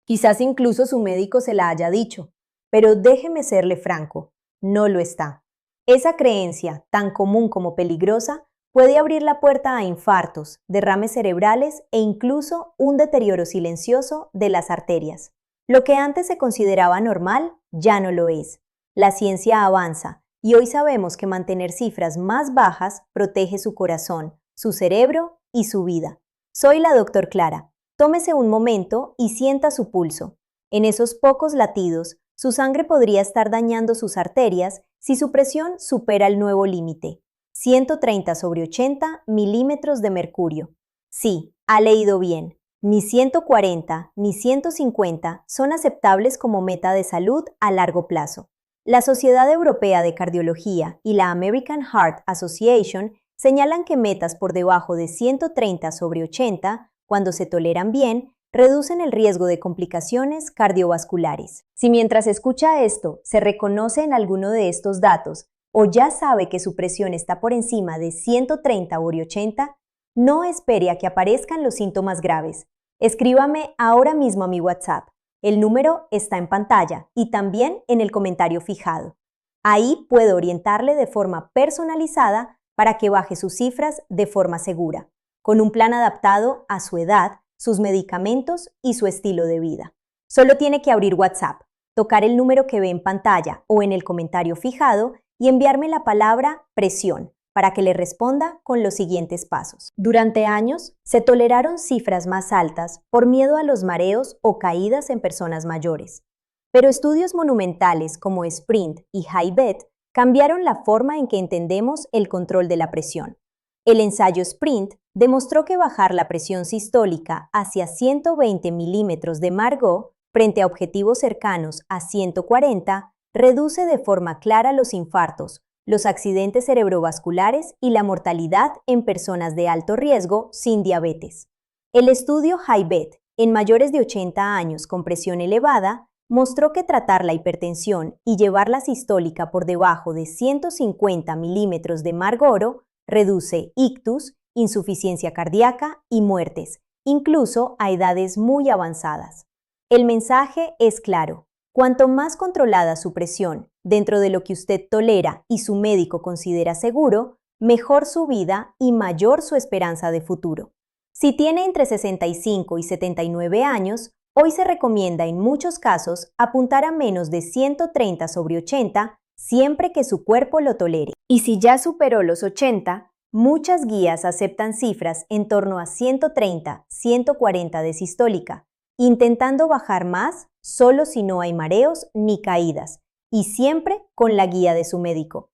Quizás incluso su médico se la haya dicho, pero déjeme serle franco, no lo está. Esa creencia, tan común como peligrosa, puede abrir la puerta a infartos, derrames cerebrales e incluso un deterioro silencioso de las arterias. Lo que antes se consideraba normal ya no lo es. La ciencia avanza y hoy sabemos que mantener cifras más bajas protege su corazón, su cerebro y su vida. Soy la Dr. Clara. Tómese un momento y sienta su pulso. En esos pocos latidos, su sangre podría estar dañando sus arterias si su presión supera el nuevo límite, 130/80 milímetros de mercurio. Sí, ha leído bien. Ni 140 ni 150 son aceptables como meta de salud a largo plazo. La Sociedad Europea de Cardiología y la American Heart Association señalan que metas por debajo de 130/80, cuando se toleran bien, reducen el riesgo de complicaciones cardiovasculares. Si mientras escucha esto se reconoce en alguno de estos datos o ya sabe que su presión está por encima de 130/80, no espere a que aparezcan los síntomas graves. Escríbame ahora mismo a mi WhatsApp. El número está en pantalla y también en el comentario fijado. Ahí puedo orientarle de forma personalizada para que baje sus cifras de forma segura, con un plan adaptado a su edad, sus medicamentos y su estilo de vida. Solo tiene que abrir WhatsApp, tocar el número que ve en pantalla o en el comentario fijado y enviarme la palabra presión para que le responda con los siguientes pasos. Durante años, se toleraron cifras más altas por miedo a los mareos o caídas en personas mayores. Pero estudios monumentales como SPRINT y HIBET cambiaron la forma en que entendemos el control de la presión. El ensayo SPRINT demostró que bajar la presión sistólica hacia 120 milímetros de Margaux frente a objetivos cercanos a 140 reduce de forma clara los infartos, los accidentes cerebrovasculares y la mortalidad en personas de alto riesgo sin diabetes. El estudio HIBET en mayores de 80 años con presión elevada mostró que tratar la hipertensión y llevar la sistólica por debajo de 150 milímetros de Margaux reduce ictus, insuficiencia cardíaca y muertes, incluso a edades muy avanzadas. El mensaje es claro. Cuanto más controlada su presión, dentro de lo que usted tolera y su médico considera seguro, mejor su vida y mayor su esperanza de futuro. Si tiene entre 65 y 79 años, hoy se recomienda en muchos casos apuntar a menos de 130/80 siempre que su cuerpo lo tolere. Y si ya superó los 80, muchas guías aceptan cifras en torno a 130/140 de sistólica, intentando bajar más solo si no hay mareos ni caídas, y siempre con la guía de su médico.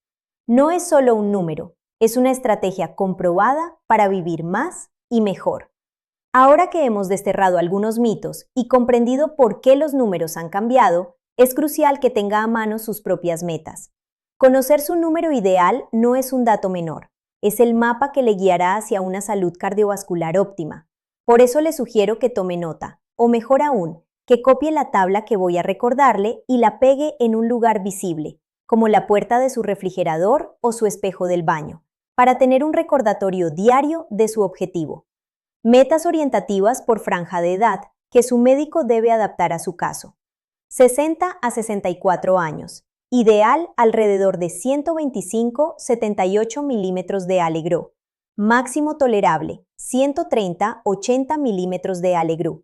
No es solo un número, es una estrategia comprobada para vivir más y mejor. Ahora que hemos desterrado algunos mitos y comprendido por qué los números han cambiado, es crucial que tenga a mano sus propias metas. Conocer su número ideal no es un dato menor, es el mapa que le guiará hacia una salud cardiovascular óptima. Por eso le sugiero que tome nota, o mejor aún, que copie la tabla que voy a recordarle y la pegue en un lugar visible, como la puerta de su refrigerador o su espejo del baño, para tener un recordatorio diario de su objetivo. Metas orientativas por franja de edad que su médico debe adaptar a su caso. 60 a 64 años. Ideal alrededor de 125/78 milímetros de Allegro. Máximo tolerable 130/80 milímetros de Allegro.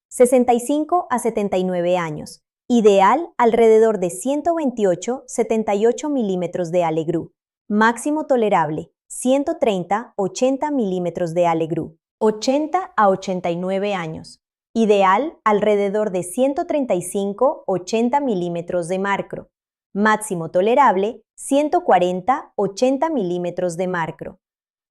65 a 79 años. Ideal alrededor de 128/78 milímetros de Allegro. Máximo tolerable 130/80 milímetros de Allegro. 80 a 89 años. Ideal alrededor de 135/80 milímetros de Marcro. Máximo tolerable 140/80 milímetros de Marcro.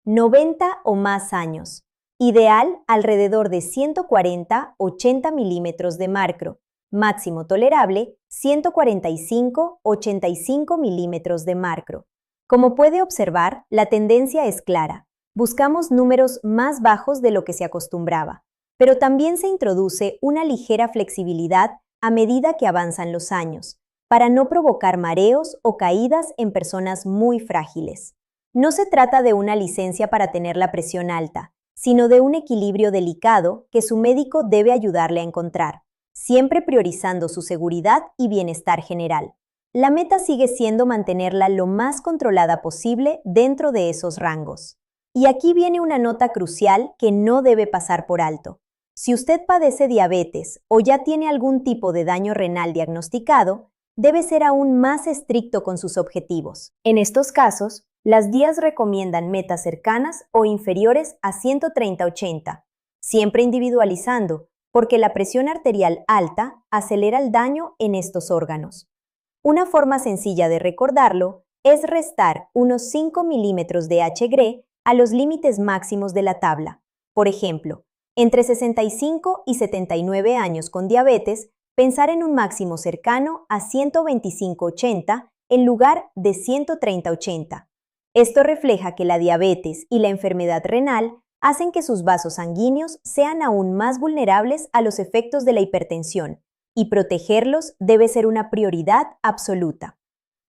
90 o más años. Ideal alrededor de 140/80 milímetros de Marcro. Máximo tolerable 145/85 milímetros de Marcro. Como puede observar, la tendencia es clara. Buscamos números más bajos de lo que se acostumbraba, pero también se introduce una ligera flexibilidad a medida que avanzan los años, para no provocar mareos o caídas en personas muy frágiles. No se trata de una licencia para tener la presión alta, sino de un equilibrio delicado que su médico debe ayudarle a encontrar. siempre priorizando su seguridad y bienestar general. La meta sigue siendo mantenerla lo más controlada posible dentro de esos rangos. Y aquí viene una nota crucial que no debe pasar por alto. Si usted padece diabetes o ya tiene algún tipo de daño renal diagnosticado, debe ser aún más estricto con sus objetivos. En estos casos, las guías recomiendan metas cercanas o inferiores a 130/80, siempre individualizando, porque la presión arterial alta acelera el daño en estos órganos. Una forma sencilla de recordarlo es restar unos 5 milímetros de Hg a los límites máximos de la tabla. Por ejemplo, entre 65 y 79 años con diabetes, pensar en un máximo cercano a 125/80 en lugar de 130/80. Esto refleja que la diabetes y la enfermedad renal hacen que sus vasos sanguíneos sean aún más vulnerables a los efectos de la hipertensión, y protegerlos debe ser una prioridad absoluta.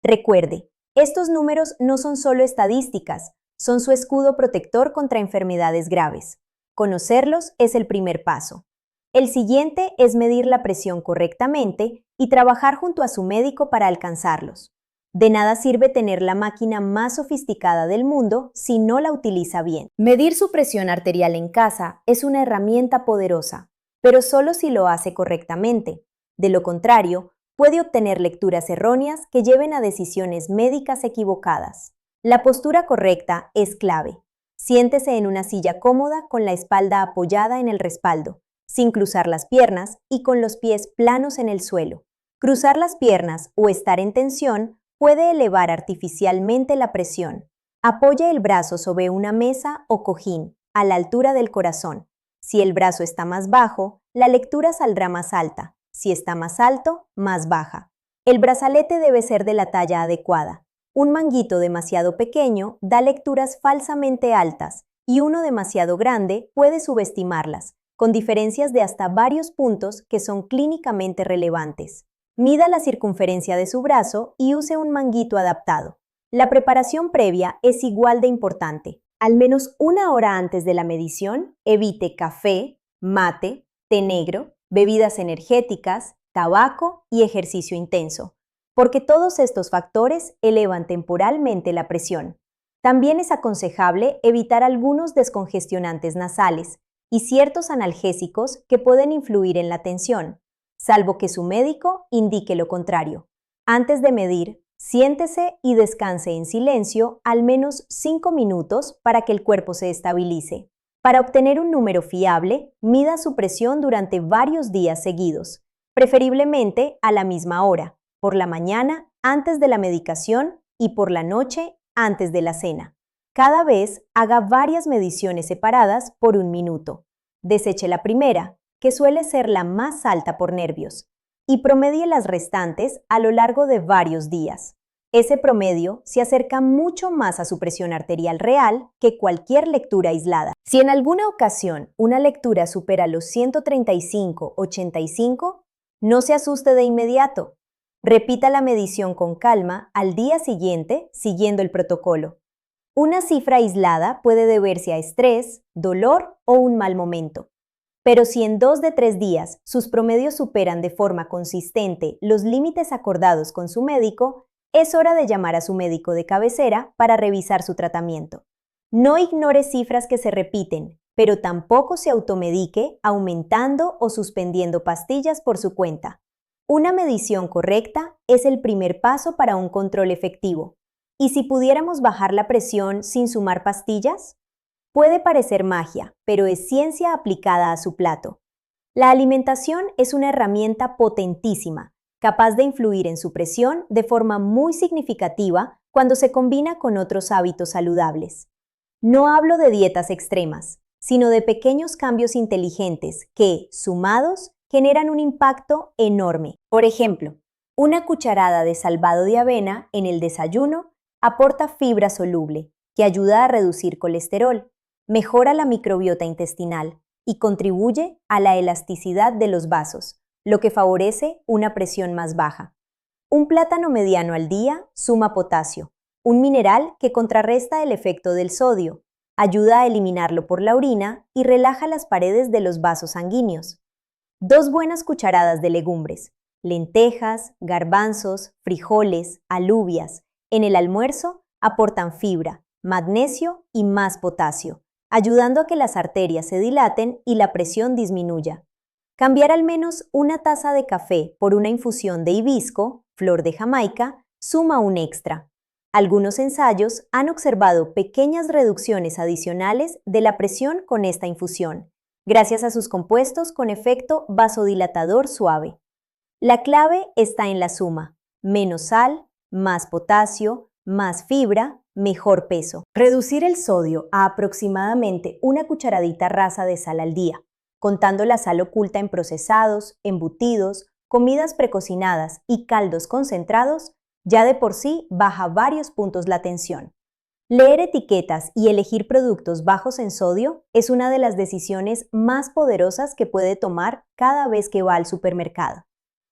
Recuerde, estos números no son solo estadísticas, son su escudo protector contra enfermedades graves. Conocerlos es el primer paso. El siguiente es medir la presión correctamente y trabajar junto a su médico para alcanzarlos. De nada sirve tener la máquina más sofisticada del mundo si no la utiliza bien. Medir su presión arterial en casa es una herramienta poderosa, pero solo si lo hace correctamente. De lo contrario, puede obtener lecturas erróneas que lleven a decisiones médicas equivocadas. La postura correcta es clave. Siéntese en una silla cómoda con la espalda apoyada en el respaldo, sin cruzar las piernas y con los pies planos en el suelo. Cruzar las piernas o estar en tensión puede elevar artificialmente la presión. Apoye el brazo sobre una mesa o cojín, a la altura del corazón. Si el brazo está más bajo, la lectura saldrá más alta. Si está más alto, más baja. El brazalete debe ser de la talla adecuada. Un manguito demasiado pequeño da lecturas falsamente altas y uno demasiado grande puede subestimarlas, con diferencias de hasta varios puntos que son clínicamente relevantes. Mida la circunferencia de su brazo y use un manguito adaptado. La preparación previa es igual de importante. Al menos una hora antes de la medición, evite café, mate, té negro, bebidas energéticas, tabaco y ejercicio intenso, porque todos estos factores elevan temporalmente la presión. También es aconsejable evitar algunos descongestionantes nasales y ciertos analgésicos que pueden influir en la tensión, salvo que su médico indique lo contrario. Antes de medir, siéntese y descanse en silencio al menos 5 minutos para que el cuerpo se estabilice. Para obtener un número fiable, mida su presión durante varios días seguidos, preferiblemente a la misma hora, por la mañana antes de la medicación y por la noche antes de la cena. Cada vez haga varias mediciones separadas por 1 minuto. Deseche la primera, que suele ser la más alta por nervios, y promedie las restantes a lo largo de varios días. Ese promedio se acerca mucho más a su presión arterial real que cualquier lectura aislada. Si en alguna ocasión una lectura supera los 135/85, no se asuste de inmediato. Repita la medición con calma al día siguiente siguiendo el protocolo. Una cifra aislada puede deberse a estrés, dolor o un mal momento. Pero si en 2 de 3 días sus promedios superan de forma consistente los límites acordados con su médico, es hora de llamar a su médico de cabecera para revisar su tratamiento. No ignore cifras que se repiten, pero tampoco se automedique aumentando o suspendiendo pastillas por su cuenta. Una medición correcta es el primer paso para un control efectivo. ¿Y si pudiéramos bajar la presión sin sumar pastillas? Puede parecer magia, pero es ciencia aplicada a su plato. La alimentación es una herramienta potentísima, capaz de influir en su presión de forma muy significativa cuando se combina con otros hábitos saludables. No hablo de dietas extremas, sino de pequeños cambios inteligentes que, sumados, generan un impacto enorme. Por ejemplo, una cucharada de salvado de avena en el desayuno aporta fibra soluble, que ayuda a reducir colesterol, mejora la microbiota intestinal y contribuye a la elasticidad de los vasos, lo que favorece una presión más baja. Un plátano mediano al día suma potasio, un mineral que contrarresta el efecto del sodio, ayuda a eliminarlo por la orina y relaja las paredes de los vasos sanguíneos. 2 buenas cucharadas de legumbres, lentejas, garbanzos, frijoles, alubias, en el almuerzo aportan fibra, magnesio y más potasio, ayudando a que las arterias se dilaten y la presión disminuya. Cambiar al menos una taza de café por una infusión de hibisco, flor de Jamaica, suma un extra. Algunos ensayos han observado pequeñas reducciones adicionales de la presión con esta infusión, gracias a sus compuestos con efecto vasodilatador suave. La clave está en la suma: menos sal, más potasio, más fibra, mejor peso. Reducir el sodio a aproximadamente una cucharadita rasa de sal al día, contando la sal oculta en procesados, embutidos, comidas precocinadas y caldos concentrados, ya de por sí baja varios puntos la tensión. Leer etiquetas y elegir productos bajos en sodio es una de las decisiones más poderosas que puede tomar cada vez que va al supermercado.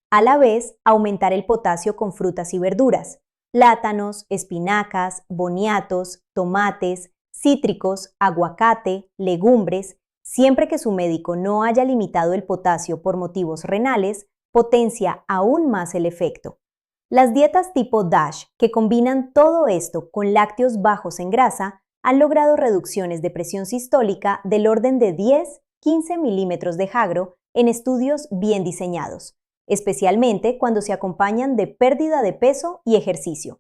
A la vez, aumentar el potasio con frutas y verduras, plátanos, espinacas, boniatos, tomates, cítricos, aguacate, legumbres, siempre que su médico no haya limitado el potasio por motivos renales, potencia aún más el efecto. Las dietas tipo DASH, que combinan todo esto con lácteos bajos en grasa, han logrado reducciones de presión sistólica del orden de 10-15 milímetros de Hagro en estudios bien diseñados, especialmente cuando se acompañan de pérdida de peso y ejercicio.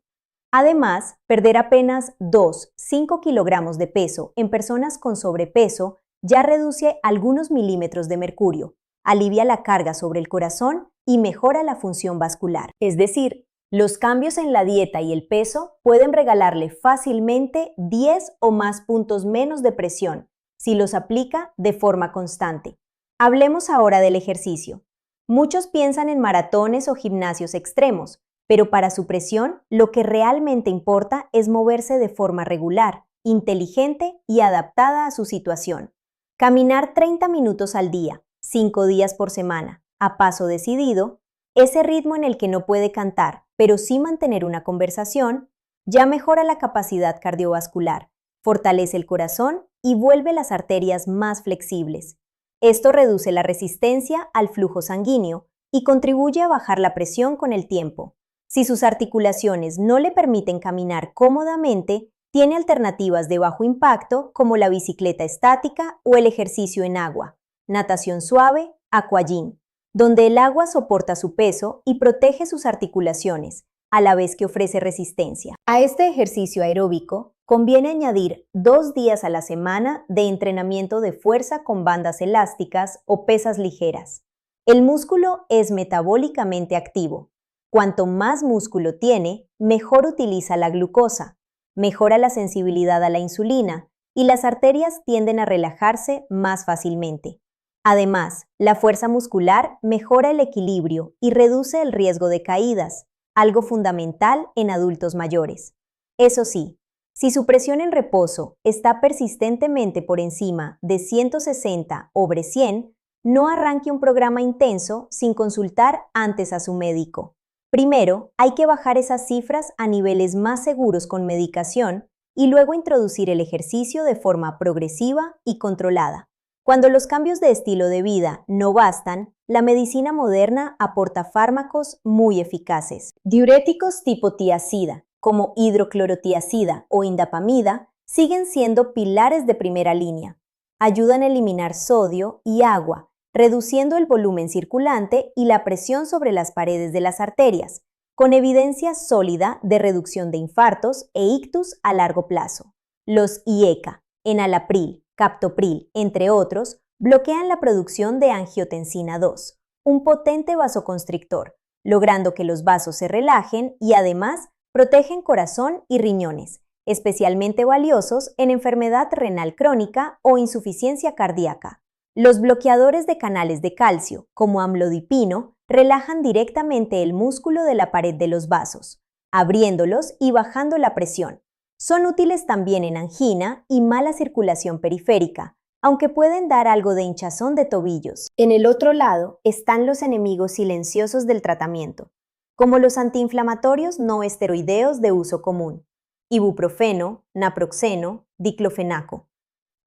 Además, perder apenas 2-5 kilogramos de peso en personas con sobrepeso ya reduce algunos milímetros de mercurio, alivia la carga sobre el corazón y mejora la función vascular. Es decir, los cambios en la dieta y el peso pueden regalarle fácilmente 10 o más puntos menos de presión si los aplica de forma constante. Hablemos ahora del ejercicio. Muchos piensan en maratones o gimnasios extremos, pero para su presión lo que realmente importa es moverse de forma regular, inteligente y adaptada a su situación. Caminar 30 minutos al día, 5 días por semana, a paso decidido, ese ritmo en el que no puede cantar, pero sí mantener una conversación, ya mejora la capacidad cardiovascular, fortalece el corazón y vuelve las arterias más flexibles. Esto reduce la resistencia al flujo sanguíneo y contribuye a bajar la presión con el tiempo. Si sus articulaciones no le permiten caminar cómodamente, tiene alternativas de bajo impacto como la bicicleta estática o el ejercicio en agua, natación suave, aquagym, donde el agua soporta su peso y protege sus articulaciones, a la vez que ofrece resistencia. A este ejercicio aeróbico conviene añadir 2 días a la semana de entrenamiento de fuerza con bandas elásticas o pesas ligeras. El músculo es metabólicamente activo. Cuanto más músculo tiene, mejor utiliza la glucosa, mejora la sensibilidad a la insulina y las arterias tienden a relajarse más fácilmente. Además, la fuerza muscular mejora el equilibrio y reduce el riesgo de caídas, algo fundamental en adultos mayores. Eso sí, si su presión en reposo está persistentemente por encima de 160/100, no arranque un programa intenso sin consultar antes a su médico. Primero, hay que bajar esas cifras a niveles más seguros con medicación y luego introducir el ejercicio de forma progresiva y controlada. Cuando los cambios de estilo de vida no bastan, la medicina moderna aporta fármacos muy eficaces. Diuréticos tipo tiazida, como hidroclorotiazida o indapamida, siguen siendo pilares de primera línea. Ayudan a eliminar sodio y agua, reduciendo el volumen circulante y la presión sobre las paredes de las arterias, con evidencia sólida de reducción de infartos e ictus a largo plazo. Los IECA, enalapril, captopril, entre otros, bloquean la producción de angiotensina 2, un potente vasoconstrictor, logrando que los vasos se relajen y además protegen corazón y riñones, especialmente valiosos en enfermedad renal crónica o insuficiencia cardíaca. Los bloqueadores de canales de calcio, como amlodipino, relajan directamente el músculo de la pared de los vasos, abriéndolos y bajando la presión. Son útiles también en angina y mala circulación periférica, aunque pueden dar algo de hinchazón de tobillos. En el otro lado están los enemigos silenciosos del tratamiento, como los antiinflamatorios no esteroideos de uso común, ibuprofeno, naproxeno, diclofenaco,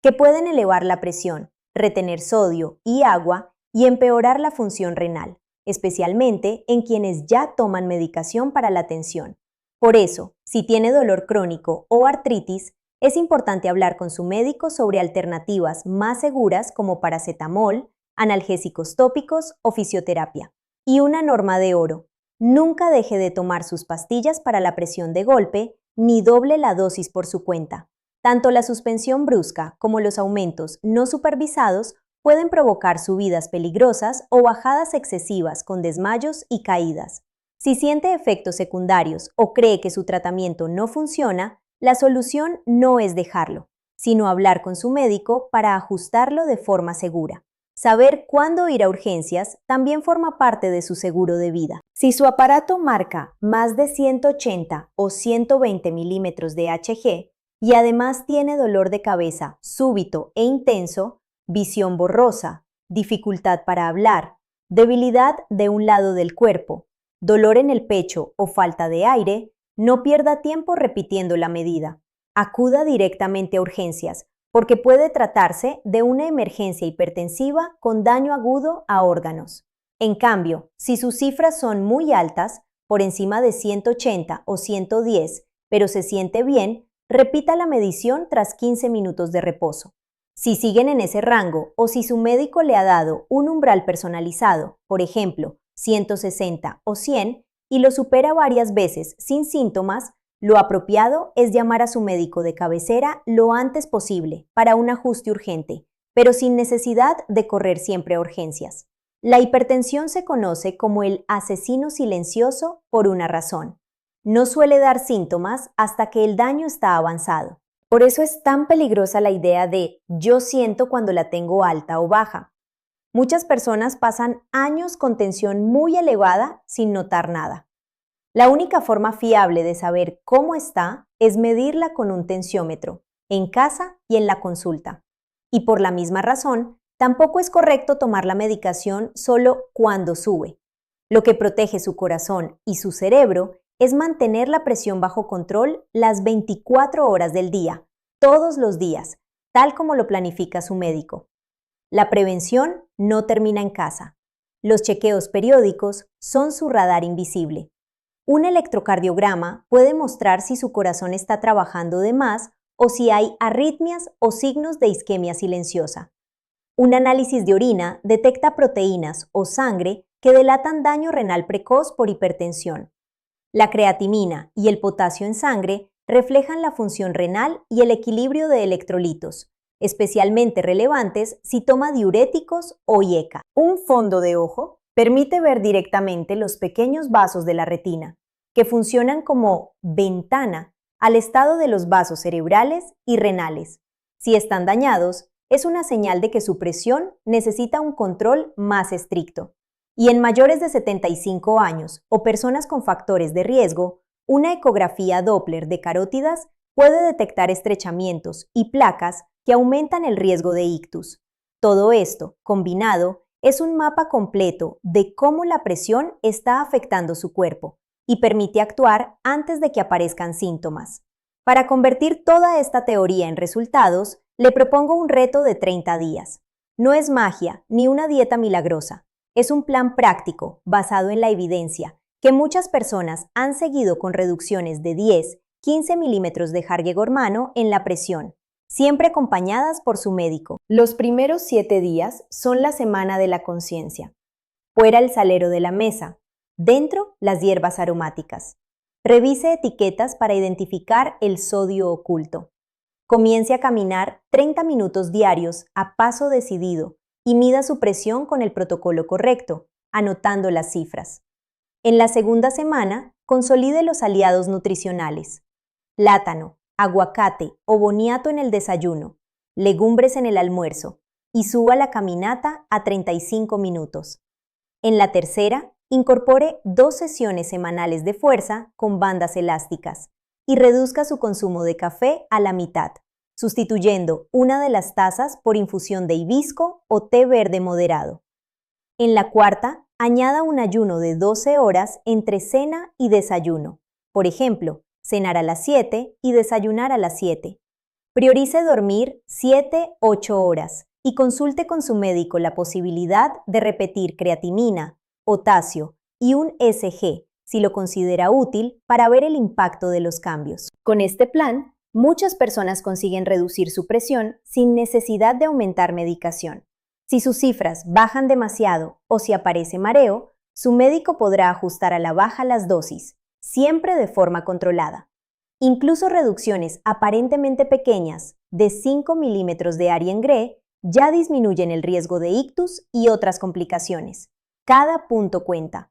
que pueden elevar la presión, retener sodio y agua y empeorar la función renal, especialmente en quienes ya toman medicación para la tensión. Por eso, si tiene dolor crónico o artritis, es importante hablar con su médico sobre alternativas más seguras como paracetamol, analgésicos tópicos o fisioterapia. Y una norma de oro: nunca deje de tomar sus pastillas para la presión de golpe ni doble la dosis por su cuenta. Tanto la suspensión brusca como los aumentos no supervisados pueden provocar subidas peligrosas o bajadas excesivas con desmayos y caídas. Si siente efectos secundarios o cree que su tratamiento no funciona, la solución no es dejarlo, sino hablar con su médico para ajustarlo de forma segura. Saber cuándo ir a urgencias también forma parte de su seguro de vida. Si su aparato marca más de 180 o 120 milímetros de Hg y además tiene dolor de cabeza súbito e intenso, visión borrosa, dificultad para hablar, debilidad de un lado del cuerpo, dolor en el pecho o falta de aire, no pierda tiempo repitiendo la medida. Acuda directamente a urgencias, porque puede tratarse de una emergencia hipertensiva con daño agudo a órganos. En cambio, si sus cifras son muy altas, por encima de 180 o 110, pero se siente bien, repita la medición tras 15 minutos de reposo. Si siguen en ese rango o si su médico le ha dado un umbral personalizado, por ejemplo, 160 o 100, y lo supera varias veces sin síntomas, lo apropiado es llamar a su médico de cabecera lo antes posible para un ajuste urgente, pero sin necesidad de correr siempre a urgencias. La hipertensión se conoce como el asesino silencioso por una razón. No suele dar síntomas hasta que el daño está avanzado. Por eso es tan peligrosa la idea de yo siento cuando la tengo alta o baja. Muchas personas pasan años con tensión muy elevada sin notar nada. La única forma fiable de saber cómo está es medirla con un tensiómetro, en casa y en la consulta. Y por la misma razón, tampoco es correcto tomar la medicación solo cuando sube. Lo que protege su corazón y su cerebro es mantener la presión bajo control las 24 horas del día, todos los días, tal como lo planifica su médico. La prevención no termina en casa. Los chequeos periódicos son su radar invisible. Un electrocardiograma puede mostrar si su corazón está trabajando de más o si hay arritmias o signos de isquemia silenciosa. Un análisis de orina detecta proteínas o sangre que delatan daño renal precoz por hipertensión. La creatinina y el potasio en sangre reflejan la función renal y el equilibrio de electrolitos, especialmente relevantes si toma diuréticos o IECA. Un fondo de ojo permite ver directamente los pequeños vasos de la retina, que funcionan como ventana al estado de los vasos cerebrales y renales. Si están dañados, es una señal de que su presión necesita un control más estricto. Y en mayores de 75 años o personas con factores de riesgo, una ecografía Doppler de carótidas puede detectar estrechamientos y placas que aumentan el riesgo de ictus. Todo esto, combinado, es un mapa completo de cómo la presión está afectando su cuerpo y permite actuar antes de que aparezcan síntomas. Para convertir toda esta teoría en resultados, le propongo un reto de 30 días. No es magia ni una dieta milagrosa. Es un plan práctico, basado en la evidencia, que muchas personas han seguido con reducciones de 10-15 milímetros de Hage-Gormano en la presión, siempre acompañadas por su médico. Los primeros 7 días son la semana de la conciencia. Fuera el salero de la mesa, dentro las hierbas aromáticas. Revise etiquetas para identificar el sodio oculto. Comience a caminar 30 minutos diarios a paso decidido y mida su presión con el protocolo correcto, anotando las cifras. En la segunda semana, consolide los aliados nutricionales: plátano, aguacate o boniato en el desayuno, legumbres en el almuerzo, y suba la caminata a 35 minutos. En la tercera, incorpore 2 sesiones semanales de fuerza con bandas elásticas y reduzca su consumo de café a la mitad, sustituyendo una de las tazas por infusión de hibisco o té verde moderado. En la cuarta, añada un ayuno de 12 horas entre cena y desayuno. Por ejemplo, cenar a las 7 y desayunar a las 7. Priorice dormir 7-8 horas y consulte con su médico la posibilidad de repetir creatinina, potasio y un ECG si lo considera útil para ver el impacto de los cambios. Con este plan, muchas personas consiguen reducir su presión sin necesidad de aumentar medicación. Si sus cifras bajan demasiado o si aparece mareo, su médico podrá ajustar a la baja las dosis, siempre de forma controlada. Incluso reducciones aparentemente pequeñas de 5 milímetros de Arien-Gré ya disminuyen el riesgo de ictus y otras complicaciones. Cada punto cuenta.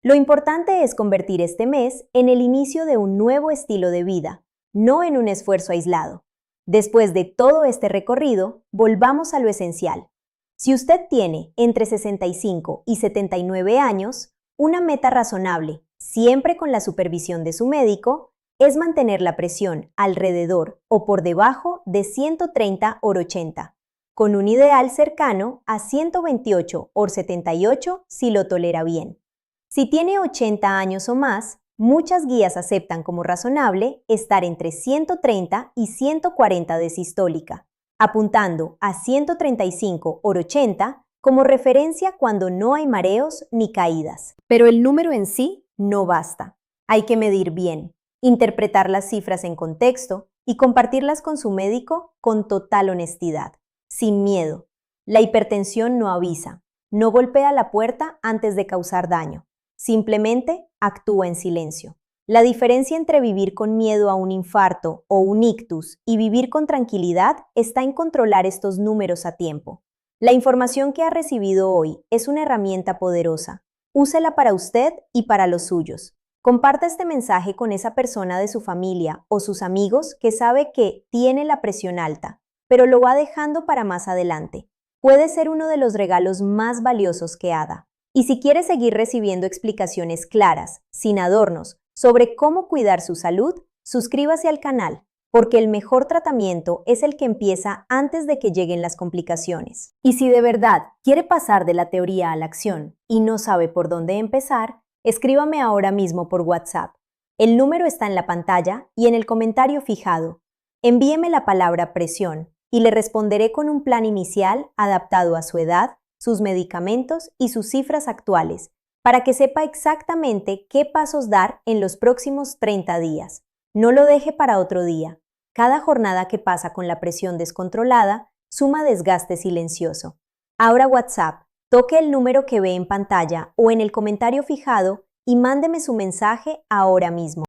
Lo importante es convertir este mes en el inicio de un nuevo estilo de vida, no en un esfuerzo aislado. Después de todo este recorrido, volvamos a lo esencial. Si usted tiene entre 65 y 79 años, una meta razonable, siempre con la supervisión de su médico, es mantener la presión alrededor o por debajo de 130/80, con un ideal cercano a 128/78 si lo tolera bien. Si tiene 80 años o más, muchas guías aceptan como razonable estar entre 130 y 140 de sistólica, apuntando a 135/80 como referencia cuando no hay mareos ni caídas. Pero el número en sí no basta. Hay que medir bien, interpretar las cifras en contexto y compartirlas con su médico con total honestidad, sin miedo. La hipertensión no avisa, no golpea la puerta antes de causar daño. Simplemente actúa en silencio. La diferencia entre vivir con miedo a un infarto o un ictus y vivir con tranquilidad está en controlar estos números a tiempo. La información que ha recibido hoy es una herramienta poderosa. Úsela para usted y para los suyos. Comparta este mensaje con esa persona de su familia o sus amigos que sabe que tiene la presión alta, pero lo va dejando para más adelante. Puede ser uno de los regalos más valiosos que Ada. Y si quiere seguir recibiendo explicaciones claras, sin adornos, sobre cómo cuidar su salud, suscríbase al canal, porque el mejor tratamiento es el que empieza antes de que lleguen las complicaciones. Y si de verdad quiere pasar de la teoría a la acción y no sabe por dónde empezar, escríbame ahora mismo por WhatsApp. El número está en la pantalla y en el comentario fijado. Envíeme la palabra presión y le responderé con un plan inicial adaptado a su edad, sus medicamentos y sus cifras actuales, para que sepa exactamente qué pasos dar en los próximos 30 días. No lo deje para otro día. Cada jornada que pasa con la presión descontrolada suma desgaste silencioso. Abra WhatsApp, toque el número que ve en pantalla o en el comentario fijado y mándeme su mensaje ahora mismo.